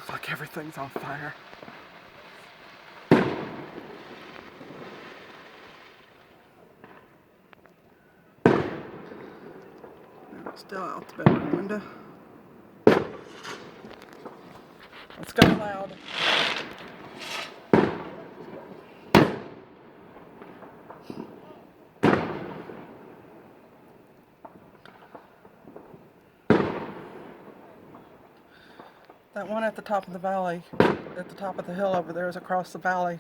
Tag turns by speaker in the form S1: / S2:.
S1: Looks like everything's on fire. Still out the bedroom window. Let's go loud. That one at the top of the valley, at the top of the hill over there is across the valley.